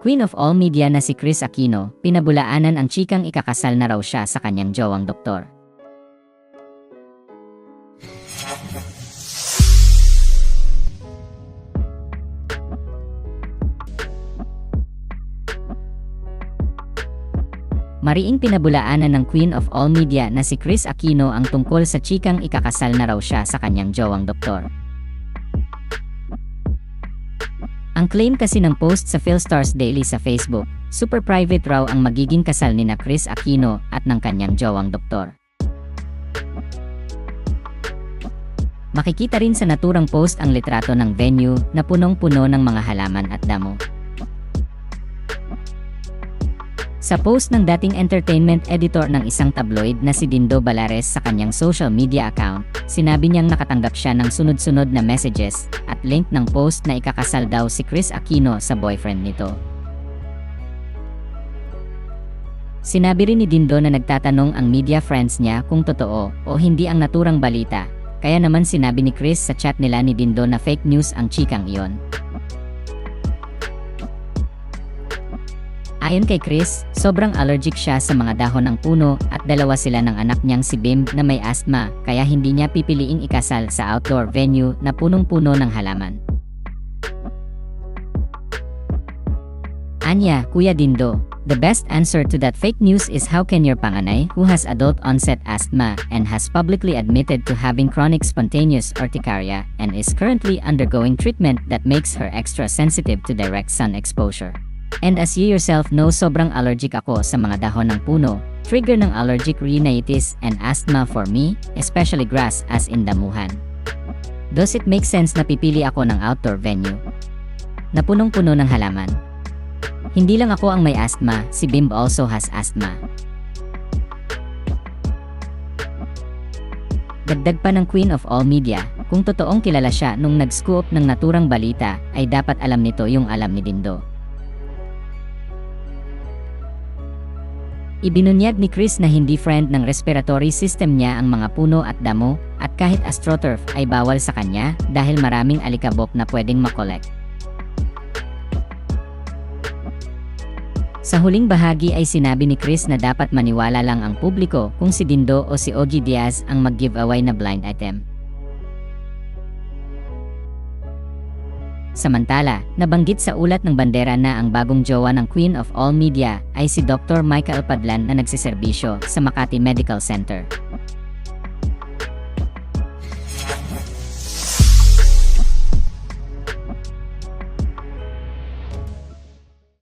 Queen of all media na si Kris Aquino, pinabulaanan ang chikang ikakasal na raw siya sa kanyang jowang doktor. Mariing pinabulaanan ng Queen of all media na si Kris Aquino ang tungkol sa chikang ikakasal na raw siya sa kanyang jowang doktor. Ang claim kasi ng post sa Philstars Daily sa Facebook, super private raw ang magiging kasal nina Kris Aquino at ng kanyang jowang doktor. Makikita rin sa naturang post ang litrato ng venue na punong-puno ng mga halaman at damo. Sa post ng dating entertainment editor ng isang tabloid na si Dindo Balares sa kanyang social media account, sinabi niyang nakatanggap siya ng sunod-sunod na messages at link ng post na ikakasal daw si Kris Aquino sa boyfriend nito. Sinabi rin ni Dindo na nagtatanong ang media friends niya kung totoo o hindi ang naturang balita, kaya naman sinabi ni Kris sa chat nila ni Dindo na fake news ang chikang iyon. Ayon kay Kris, sobrang allergic siya sa mga dahon ng puno at dalawa sila ng anak niyang si Bim na may asthma kaya hindi niya pipiliing ikasal sa outdoor venue na punong-puno ng halaman. Anya, Kuya Dindo, the best answer to that fake news is how can your panganay, who has adult onset asthma and has publicly admitted to having chronic spontaneous urticaria and is currently undergoing treatment that makes her extra sensitive to direct sun exposure. And as you yourself know, sobrang allergic ako sa mga dahon ng puno, trigger ng allergic rhinitis and asthma for me, especially grass as in damuhan. Does it make sense na pipili ako ng outdoor venue na punong-puno ng halaman? Hindi lang ako ang may asthma, si Bim also has asthma. Dagdag pa ng Queen of all media, kung totoong kilala siya nung nag-scoop ng naturang balita, ay dapat alam nito yung alam ni Dindo. Ibinunyag ni Kris na hindi friend ng respiratory system niya ang mga puno at damo, at kahit astroturf ay bawal sa kanya dahil maraming alikabok na pwedeng makolekt. Sa huling bahagi ay sinabi ni Kris na dapat maniwala lang ang publiko kung si Dindo o si Ogie Diaz ang mag-giveaway na blind item. Samantala, nabanggit sa ulat ng bandera na ang bagong jowa ng Queen of all media ay si Dr. Michael Padlan na nagsiserbisyo sa Makati Medical Center.